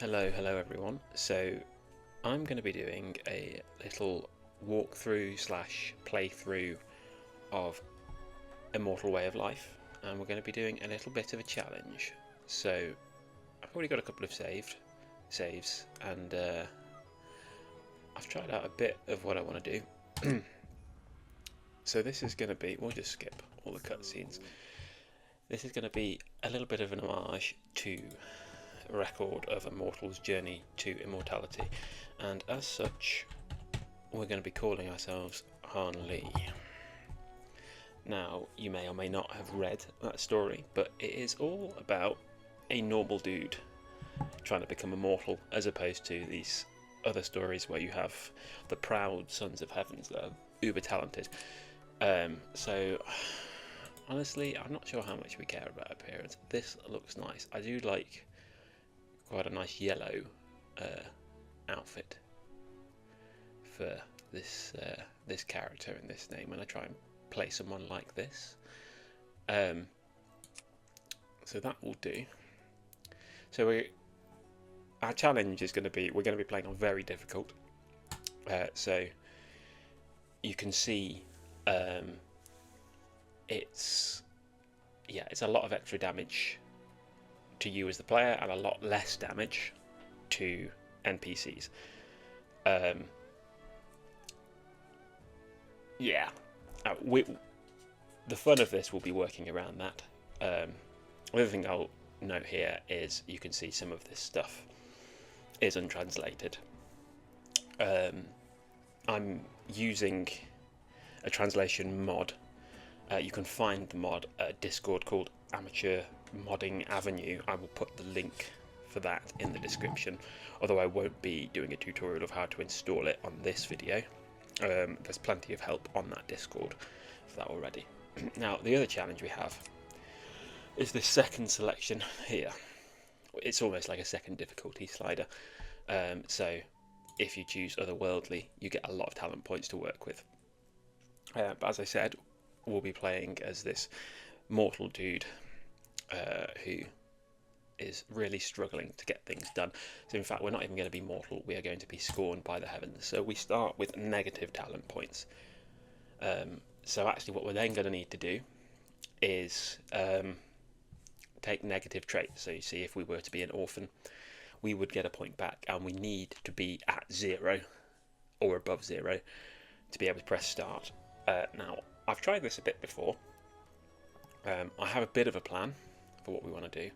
Hello everyone. So I'm going to be doing a little walkthrough slash playthrough of Immortal Way of Life, and we're going to be doing a little bit of a challenge. So I've already got a couple of saves, and I've tried out a bit of what I want to do. So this is going to be, we'll just skip all the cutscenes. This is going to be a little bit of an homage to record of a mortal's journey to immortality, and as such we're going to be calling ourselves Han Lee. Now, you may or may not have read that story, but it is all about a normal dude trying to become immortal, as opposed to these other stories where you have the proud sons of heavens that are uber talented. So honestly, I'm not sure how much we care about appearance. This looks nice. I do like quite a nice yellow outfit for this character in this name when I try and play someone like this. So that will do. So our challenge is going to be, we're going to be playing on very difficult. So you can see it's a lot of extra damage to you as the player and a lot less damage to NPCs. The fun of this will be working around that. The other thing I'll note here is you can see some of this stuff is untranslated. I'm using a translation mod. You can find the mod at a Discord called Amateur Modding Avenue. I will put the link for that in the description, although I won't be doing a tutorial of how to install it on this video. There's plenty of help on that Discord for that already. Now, the other challenge we have is this second selection here. It's almost like a second difficulty slider. So if you choose otherworldly, you get a lot of talent points to work with. But as I said, we'll be playing as this mortal dude who is really struggling to get things done. So in fact, we're not even going to be mortal, we are going to be scorned by the heavens. So we start with negative talent points. So actually what we're then going to need to do is take negative traits. So you see, if we were to be an orphan, we would get a point back, and we need to be at 0 or above 0 to be able to press start. Now, I've tried this a bit before. I have a bit of a plan for what we want to do,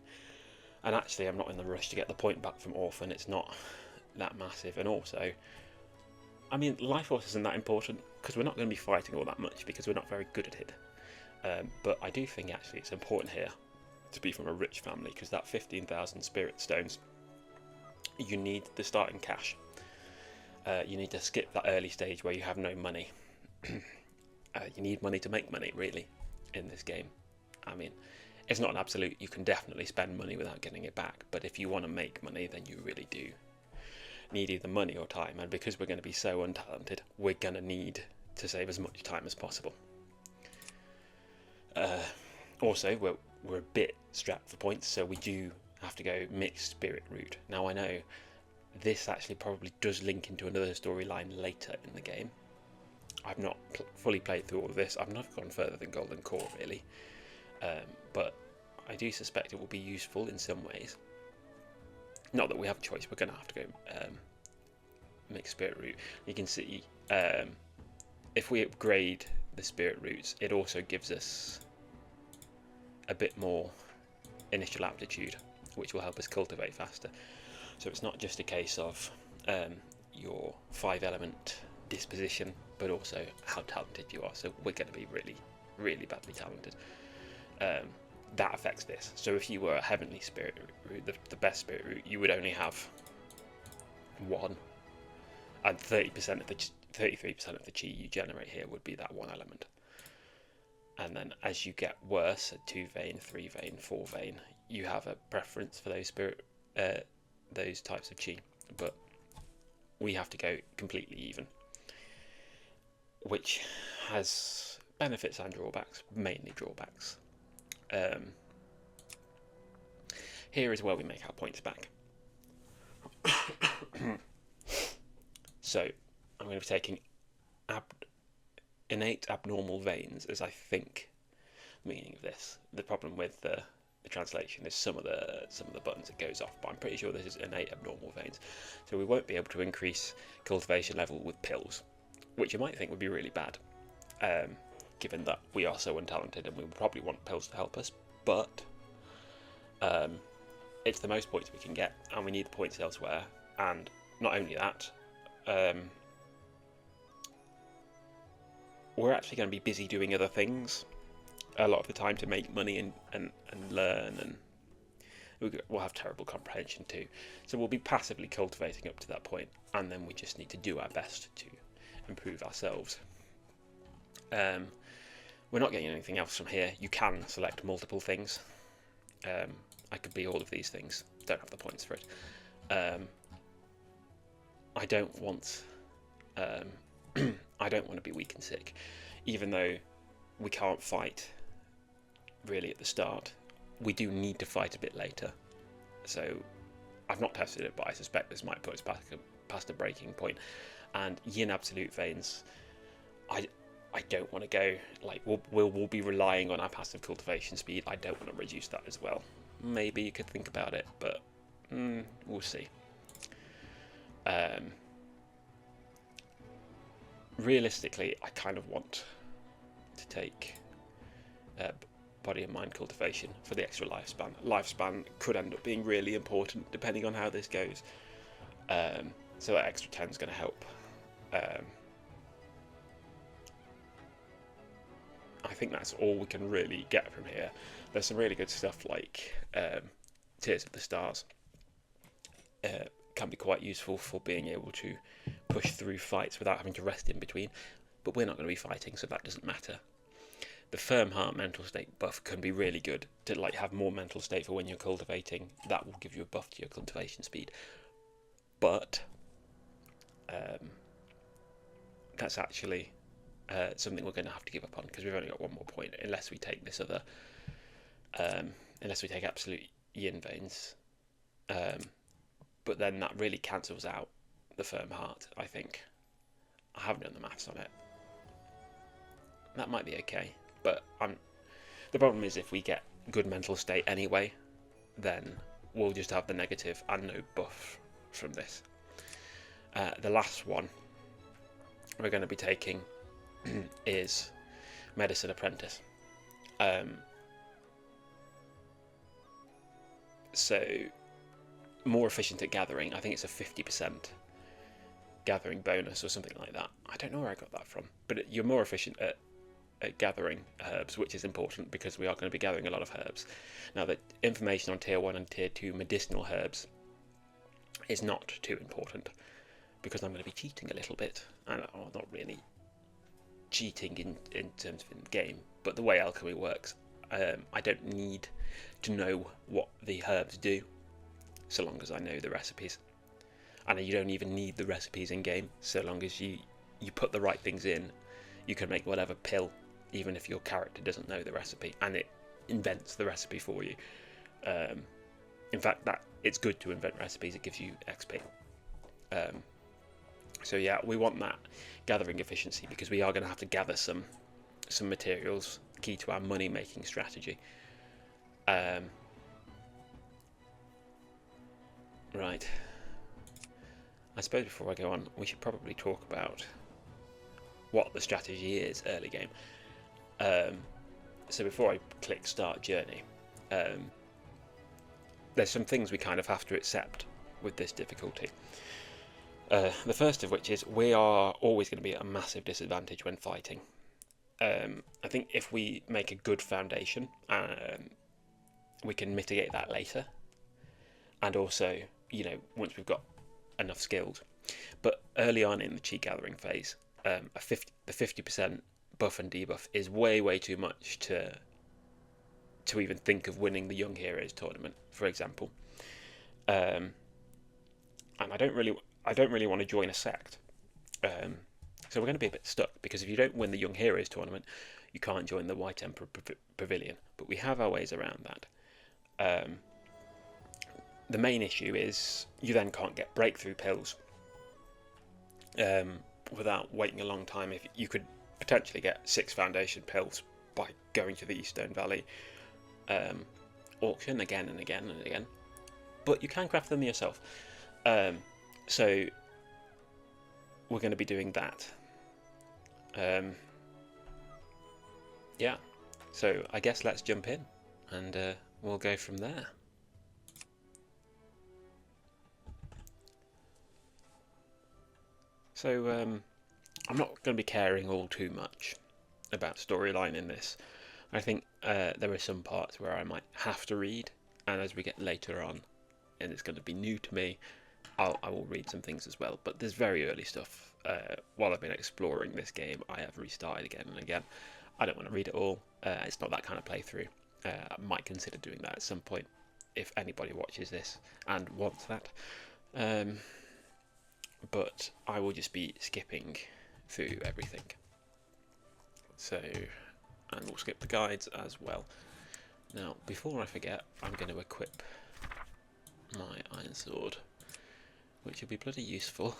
and actually I'm not in the rush to get the point back from orphan. It's not that massive, and also, I mean, life force isn't that important because we're not going to be fighting all that much because we're not very good at it. But I do think actually it's important here to be from a rich family, because that 15,000 spirit stones, you need the starting cash. You need to skip that early stage where you have no money. You need money to make money, really, in this game. I mean, it's not an absolute. You can definitely spend money without getting it back, but if you want to make money, then you really do need either money or time, and because we're going to be so untalented, we're going to need to save as much time as possible. Also, we're a bit strapped for points, so we do have to go mixed spirit route. Now, I know this actually probably does link into another storyline later in the game. I've not fully played through all of this. I've not gone further than Golden Core, really. But I do suspect it will be useful in some ways. Not that we have a choice, we're going to have to go mixed spirit route. You can see if we upgrade the spirit routes, it also gives us a bit more initial aptitude, which will help us cultivate faster. So it's not just a case of your 5-element disposition, but also how talented you are. So we're going to be really, really badly talented. That affects this. So if you were a heavenly spirit route, the best spirit route, you would only have 1, and 33% of the chi you generate here would be that 1 element. And then as you get worse at 2 vein, 3 vein, 4 vein, you have a preference for those types of chi, but we have to go completely even, which has benefits and drawbacks, mainly drawbacks. Here is where we make our points back. So I'm going to be taking innate abnormal veins as I think meaning of this. The problem with the translation is some of the buttons it goes off, but I'm pretty sure this is innate abnormal veins. So we won't be able to increase cultivation level with pills, which you might think would be really bad, given that we are so untalented and we would probably want pills to help us. But it's the most points we can get, and we need the points elsewhere. And not only that, we're actually going to be busy doing other things a lot of the time to make money and learn, and we'll have terrible comprehension too. So we'll be passively cultivating up to that point, and then we just need to do our best to improve ourselves. We're not getting anything else from here. You can select multiple things. I could be all of these things. Don't have the points for it. I don't want I don't want to be weak and sick, even though we can't fight really at the start. We do need to fight a bit later, so I've not tested it, but I suspect this might put us past a breaking point. And yin absolute veins, I don't want to go like we'll be relying on our passive cultivation speed. I don't want to reduce that as well. Maybe you could think about it, but we'll see. Realistically, I kind of want to take body and mind cultivation for the extra lifespan. Lifespan could end up being really important depending on how this goes. So that extra 10 is going to help. I think that's all we can really get from here. There's some really good stuff like Tears of the Stars. Can be quite useful for being able to push through fights without having to rest in between, but we're not going to be fighting, so that doesn't matter. The Firm Heart mental state buff can be really good to like have more mental state for when you're cultivating. That will give you a buff to your cultivation speed, but that's actually something we're going to have to give up on, because we've only got one more point unless we take this other unless we take absolute yin veins. But then that really cancels out the Firm Heart, I think. I haven't done the maths on it. That might be okay, but the problem is if we get good mental state anyway, then we'll just have the negative and no buff from this. The last one we're going to be taking is Medicine Apprentice. So more efficient at gathering. I think it's a 50% gathering bonus or something like that. I don't know where I got that from, but you're more efficient at gathering herbs, which is important because we are going to be gathering a lot of herbs. Now, the information on tier 1 and tier 2 medicinal herbs is not too important because I'm going to be cheating a little bit. And not really cheating in terms of in game, but the way alchemy works, I don't need to know what the herbs do so long as I know the recipes. And you don't even need the recipes in game, so long as you put the right things in. You can make whatever pill, even if your character doesn't know the recipe, and it invents the recipe for you. In fact, that it's good to invent recipes. It gives you XP. So yeah, we want that gathering efficiency because we are going to have to gather some materials, key to our money making strategy. Right. I suppose before I go on, we should probably talk about what the strategy is early game. So before I click start journey, there's some things we kind of have to accept with this difficulty. The first of which is we are always going to be at a massive disadvantage when fighting. I think if we make a good foundation, we can mitigate that later. And also, once we've got enough skilled. But early on in the cheat gathering phase, the 50% buff and debuff is way too much to even think of winning the Young Heroes tournament, for example. And I don't really want to join a sect. So we're going to be a bit stuck, because if you don't win the Young Heroes tournament, you can't join the White Emperor Pavilion. But we have our ways around that. The main issue is you then can't get breakthrough pills. without waiting a long time. If you could potentially get 6 foundation pills by going to the Eastern Valley auction again and again and again, but you can craft them yourself. So we're going to be doing that. Yeah, so I guess let's jump in and we'll go from there. So I'm not going to be caring all too much about storyline in this. I think there are some parts where I might have to read, and as we get later on and it's going to be new to me, I will read some things as well. But there's very early stuff. While I've been exploring this game, I have restarted again and again. I don't want to read it all. It's not that kind of playthrough. I might consider doing that at some point if anybody watches this and wants that. But I will just be skipping through everything. So, and we'll skip the guides as well. Now, before I forget, I'm going to equip my iron sword, which will be bloody useful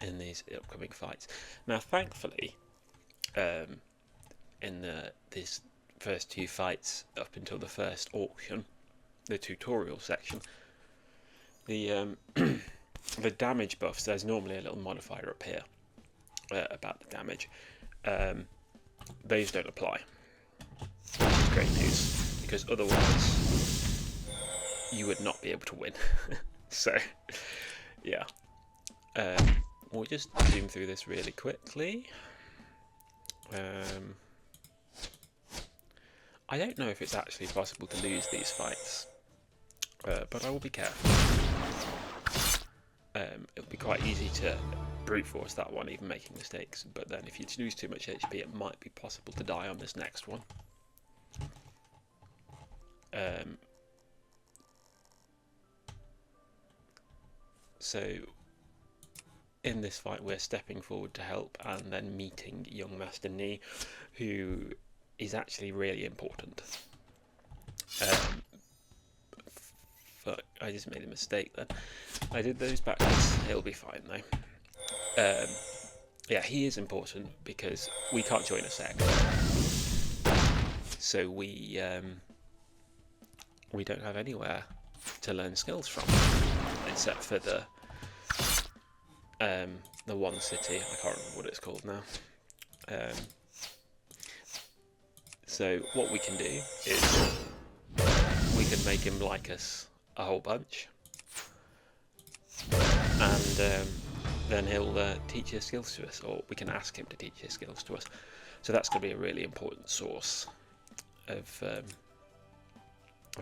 in these upcoming fights. Now, thankfully, in these first 2 fights up until the first auction, the tutorial section, the the damage buffs, there's normally a little modifier up here about the damage. Those don't apply, which is great news, because otherwise you would not be able to win. So yeah, we'll just zoom through this really quickly. I don't know if it's actually possible to lose these fights, but I will be careful. It'll be quite easy to brute force that one, even making mistakes, but then if you lose too much HP, it might be possible to die on this next one. So in this fight we're stepping forward to help and then meeting young Master Ni, who is actually really important. Fuck, I just made a mistake then. I did those backwards. It'll be fine though. Yeah, he is important because we can't join a sect, so we don't have anywhere to learn skills from, except for the one city. I can't remember what it's called now. So what we can do is we can make him like us a whole bunch, and then he'll teach his skills to us, or we can ask him to teach his skills to us. So that's going to be a really important source of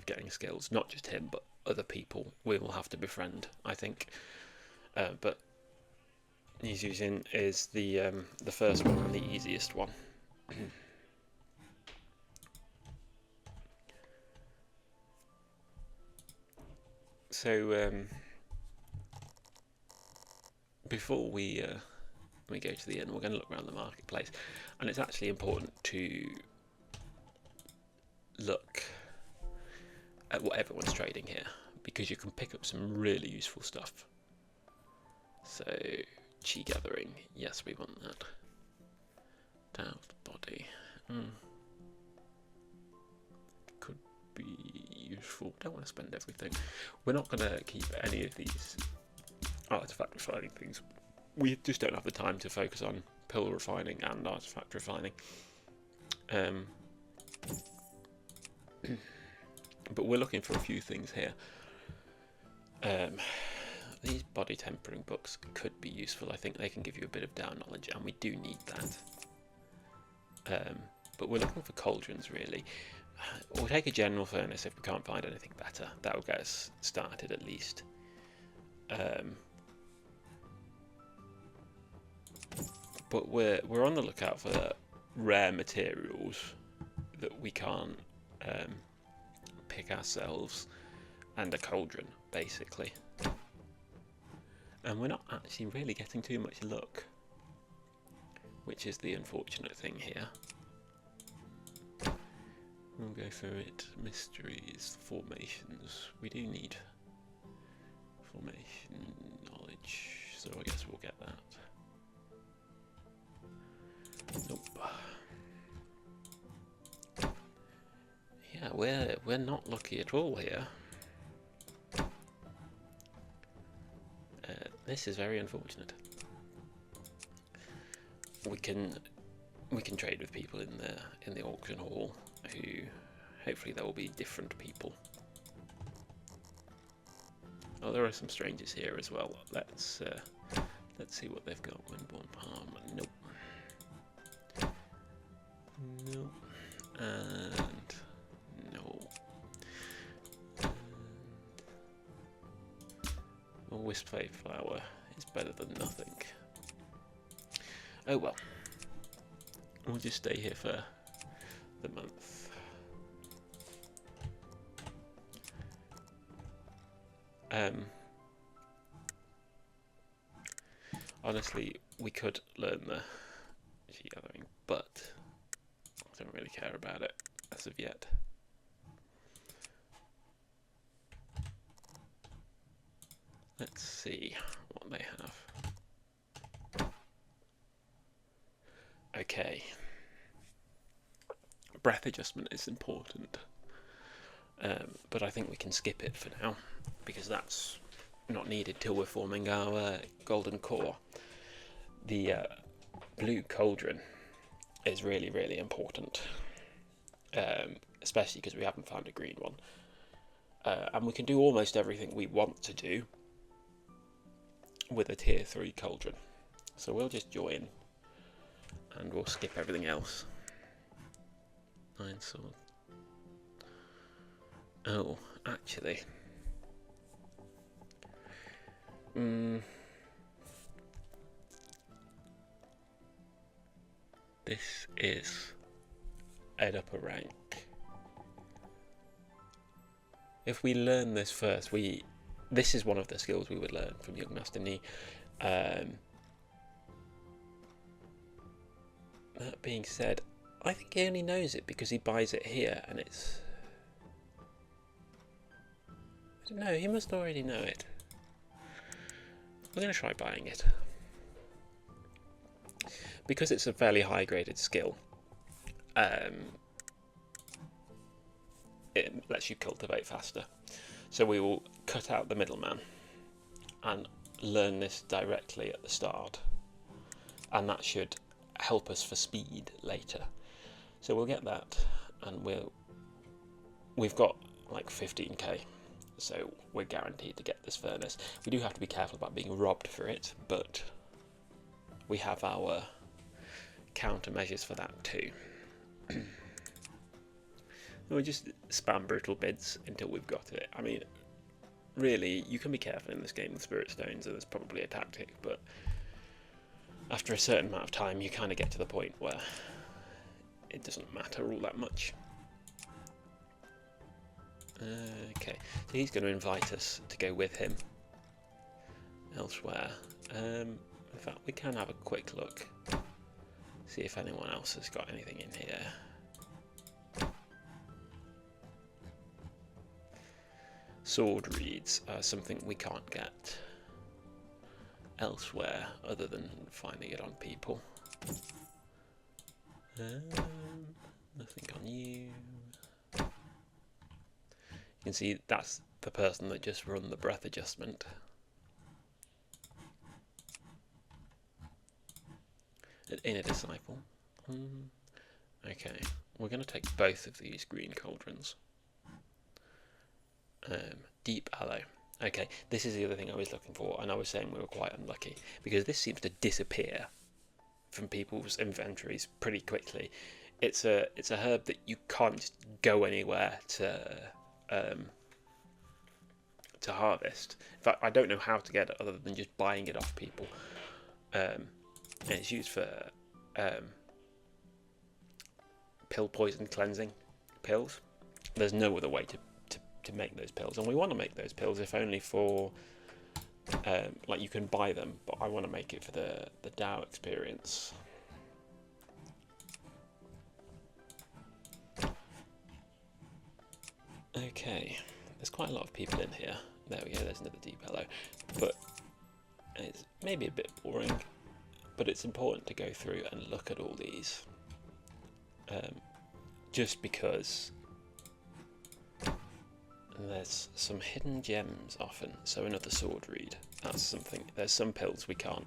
getting skills. Not just him, but other people we will have to befriend, I think. But he's using is the first one and the easiest one. So before we go to the inn, we're going to look around the marketplace, and it's actually important to look at what everyone's trading here, because you can pick up some really useful stuff. So, chi gathering, yes, we want that. Down of the body, could be useful. Don't want to spend everything. We're not going to keep any of these artifact refining things. We just don't have the time to focus on pill refining and artifact refining. But we're looking for a few things here. These body tempering books could be useful. I think they can give you a bit of down knowledge, and we do need that. But we're looking for cauldrons, really. We'll take a general furnace if we can't find anything better. That will get us started at least. But we're on the lookout for rare materials that we can't pick ourselves, and a cauldron, basically. And we're not actually really getting too much luck, which is the unfortunate thing here. We'll go through it. Mysteries, formations. We do need formation knowledge. so I guess we'll get that. Nope. Yeah, we're not lucky at all here. This is very unfortunate. We can trade with people in the auction hall, who hopefully there will be different people. Oh, there are some strangers here as well. Let's see what they've got. Windborn Palm. Nope. Nope. And no. A Wispfade flower is better than nothing. Oh well. We'll just stay here for the month. Honestly, we could learn the gathering, but I don't really care about it as of yet. Let's see what they have. Okay. Breath adjustment is important, but I think we can skip it for now, because that's not needed till we're forming our golden core. The blue cauldron is really, really important, especially because we haven't found a green one. And we can do almost everything we want to do with a tier 3 cauldron. So we'll just join and we'll skip everything else. 9 sword. Oh, actually. This is an upper rank. If we learn this first, this is one of the skills we would learn from Young Master Ni. That being said, I think he only knows it because he buys it here, and it's... I don't know, he must already know it. We're going to try buying it. Because it's a fairly high graded skill, it lets you cultivate faster. So we will cut out the middleman and learn this directly at the start, and that should help us for speed later. So we'll get that, and we've got like 15k, so we're guaranteed to get this furnace. We do have to be careful about being robbed for it, but we have our countermeasures for that too. We'll just spam brutal bids until we've got it. I mean, really, you can be careful in this game with spirit stones, and there's probably a tactic, but after a certain amount of time you kind of get to the point where it doesn't matter all that much. Okay, so he's going to invite us to go with him elsewhere. In fact, we can have a quick look, see if anyone else has got anything in here. Sword reeds are something we can't get elsewhere other than finding it on people. Nothing on you. You can see that's the person that just run the breath adjustment. In a disciple. Okay, we're going to take both of these green cauldrons. Deep aloe. Okay, this is the other thing I was looking for, and I was saying we were quite unlucky because this seems to disappear from people's inventories pretty quickly. It's a herb that you can't just go anywhere to harvest. In fact, I don't know how to get it other than just buying it off people. And it's used for pill poison cleansing pills. There's no other way to make those pills, and we want to make those pills if only for like you can buy them, but I want to make it for the DAO experience. Okay, there's quite a lot of people in here. There we go, there's another deep aloe. But And it's maybe a bit boring, but it's important to go through and look at all these, just because there's some hidden gems often. So another sword reed, that's something. There's some pills we can't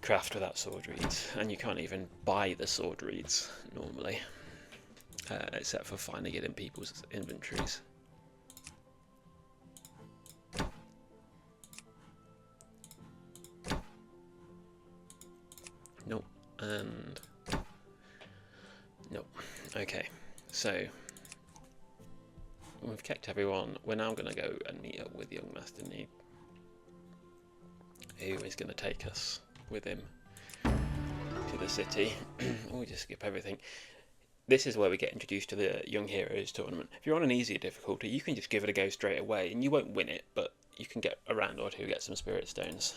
craft without sword reeds, and you can't even buy the sword reeds normally, except for finding it in people's inventories. Nope, and nope. Okay, so we've kept everyone. We're now going to go and meet up with young Master Need, who is going to take us with him to the city. We just skip everything. This is where we get introduced to the Young Heroes tournament. If you're on an easier difficulty, you can just give it a go straight away, and you won't win it, but you can get a round or two, get some spirit stones.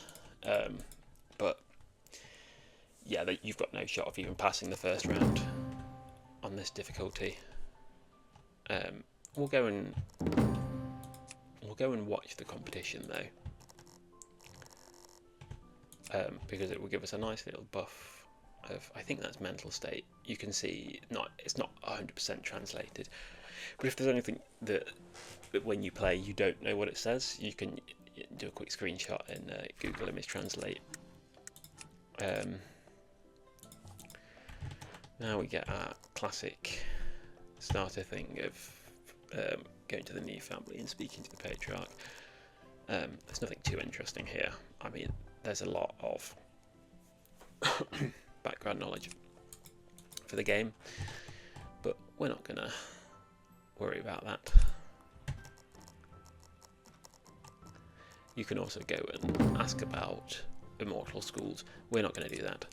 But yeah, you've got no shot of even passing the first round on this difficulty. We'll go and watch the competition though, because it will give us a nice little buff of, I think that's mental state. You can see it's not 100% translated, but if there's anything that when you play you don't know what it says, you can do a quick screenshot in Google Image Translate. Now we get our classic starter thing of going to the new family and speaking to the patriarch. There's nothing too interesting here. I mean, there's a lot of background knowledge for the game, but we're not gonna worry about that. You can also go and ask about immortal schools. We're not going to do that.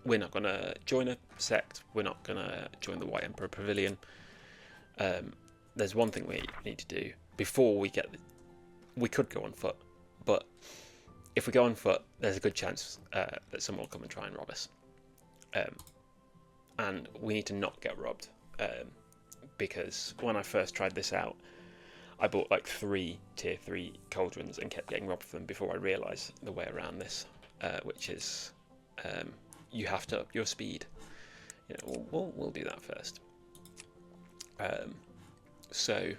We're not going to join a sect. We're not going to join the White Emperor Pavilion. There's one thing we need to do before we get. We could go on foot, but if we go on foot, there's a good chance that someone will come and try and rob us. And we need to not get robbed, because when I first tried this out, I bought like 3 tier 3 cauldrons and kept getting robbed of them before I realised the way around this, which is you have to up your speed. You know, we'll do that first. So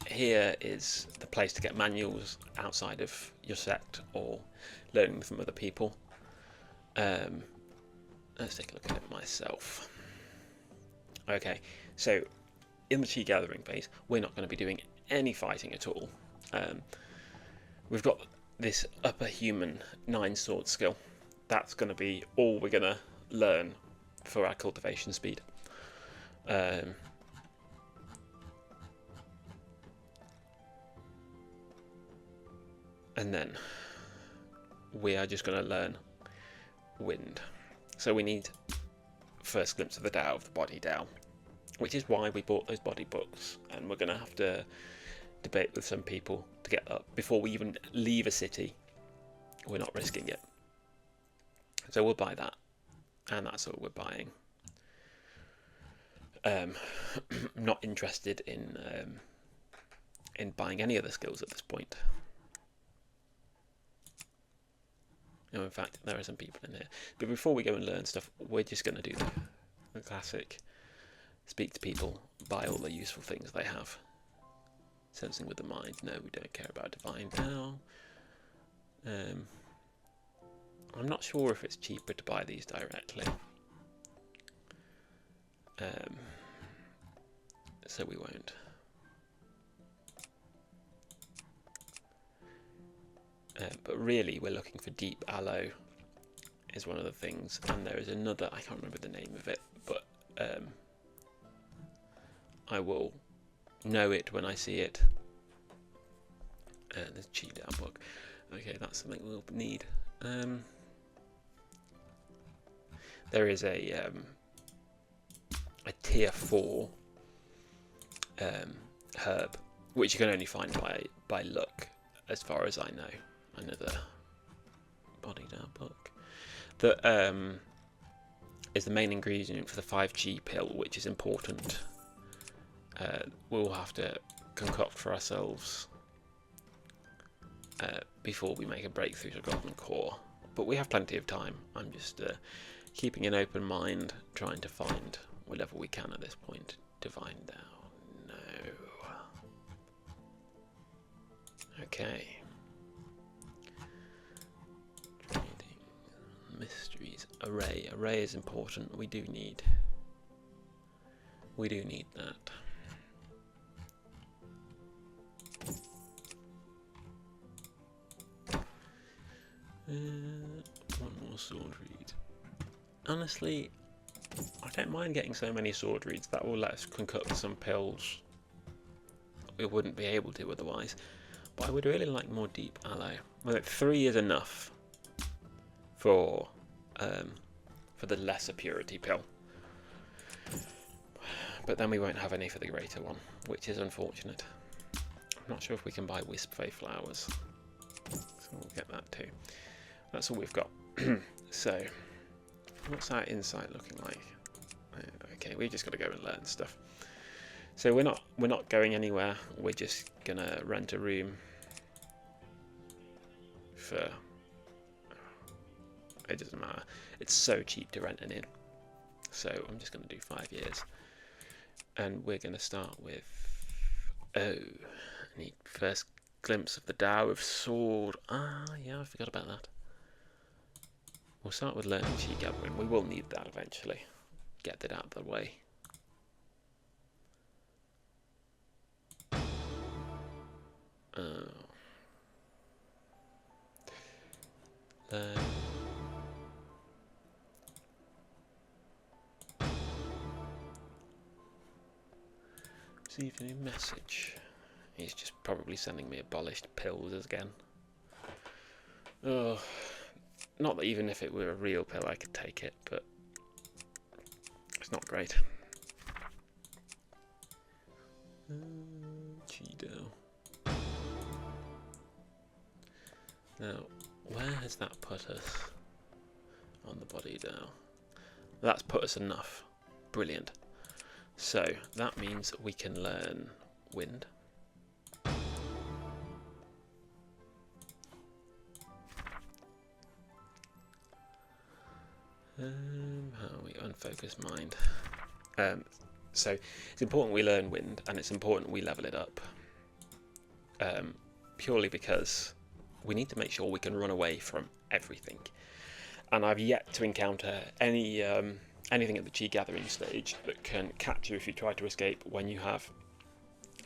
here is the place to get manuals outside of your sect or learning from other people. Let's take a look at it myself. Okay, so in the Chi Gathering phase, we're not going to be doing any fighting at all. We've got this upper human 9-sword skill. That's going to be all we're going to learn for our cultivation speed. And then we are just going to learn wind. So we need first glimpse of the Tao, of the body Tao, which is why we bought those body books, and we're going to have to debate with some people to get up before we even leave a city. We're not risking it, so we'll buy that, and that's all we're buying. Not interested in buying any other skills at this point. No, in fact, there are some people in here. But before we go and learn stuff, we're just going to do the classic: speak to people, buy all the useful things they have. Sensing with the mind. No, we don't care about divine now. I'm not sure if it's cheaper to buy these directly. So we won't. But really, we're looking for deep aloe is one of the things, and there is another, I can't remember the name of it, but I will know it when I see it. There's a cheat down book. Okay, that's something we'll need. There is a tier 4 herb, which you can only find by luck, as far as I know. Another body down book that is the main ingredient for the 5G pill, which is important. We'll have to concoct for ourselves before we make a breakthrough to golden core. But we have plenty of time. I'm just keeping an open mind, trying to find whatever we can at this point. Divine down. No. Okay. Trading. Mysteries. Array. Array is important. We do need that. One more sword read. Honestly, I don't mind getting so many sword reads. That will let us concoct some pills we wouldn't be able to otherwise. But I would really like more deep aloe. Well, 3 is enough for the lesser purity pill. But then we won't have any for the greater one, which is unfortunate. I'm not sure if we can buy Wisp Fay flowers, so we'll get that too. That's all we've got. So, what's our insight looking like? Okay, we've just got to go and learn stuff. So we're not going anywhere. We're just gonna rent a room for. It doesn't matter. It's so cheap to rent an inn. So I'm just gonna do 5 years, and we're gonna start with. Oh, I need first glimpse of the Tao of Sword. Ah, yeah, I forgot about that. We'll start with learning Chi Gathering. We will need that eventually. Get that out of the way. Received a new message. He's just probably sending me abolished pills again. Oh, not that even if it were a real pill I could take it, but it's not great. Cheeto. Now, where has that put us on the body now? That's put us enough. Brilliant. So that means we can learn wind. How are we? Unfocused mind. So it's important we learn wind, and it's important we level it up. Purely because we need to make sure we can run away from everything. And I've yet to encounter any anything at the Chi Gathering stage that can catch you if you try to escape when you have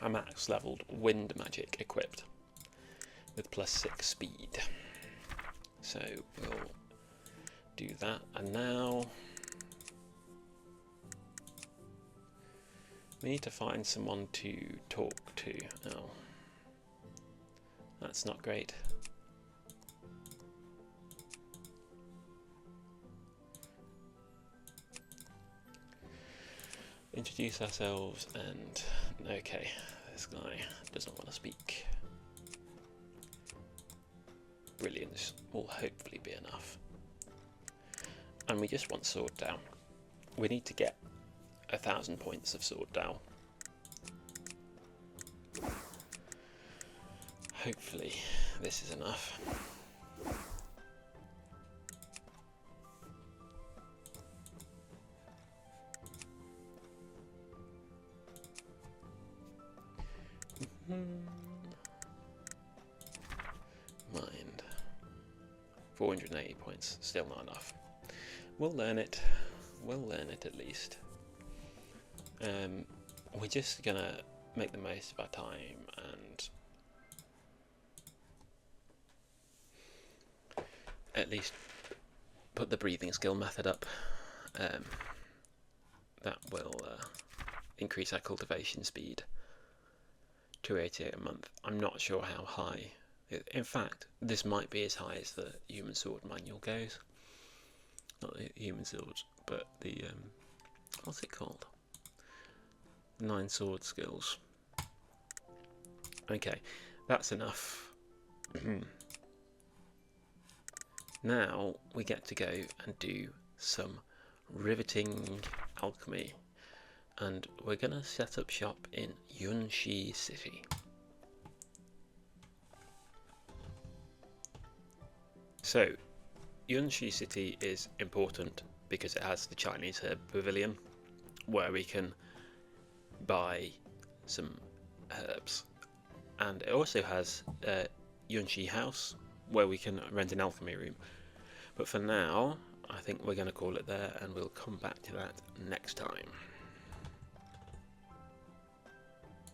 a max leveled wind magic equipped with +6 speed. So we'll do that, and now we need to find someone to talk to. Oh, that's not great. Introduce ourselves, and okay, this guy doesn't want to speak. Brilliance will hopefully be enough. And we just want sword down. We need to get 1,000 points of sword down. Hopefully this is enough. Mind. 480 points, still not enough. We'll learn it. We'll learn it at least. We're just gonna make the most of our time and at least put the breathing skill method up. That will increase our cultivation speed to 88 a month. I'm not sure how high. In fact, this might be as high as the Human Sword manual goes. Not the Human Sword, but the what's it called? 9 sword skills. Okay, that's enough. Now we get to go and do some riveting alchemy, and we're gonna set up shop in Yunshi City. So, Yunshi City is important because it has the Chinese Herb Pavilion, where we can buy some herbs, and it also has Yunshi House, where we can rent an alchemy room. But for now, I think we're going to call it there, and we'll come back to that next time.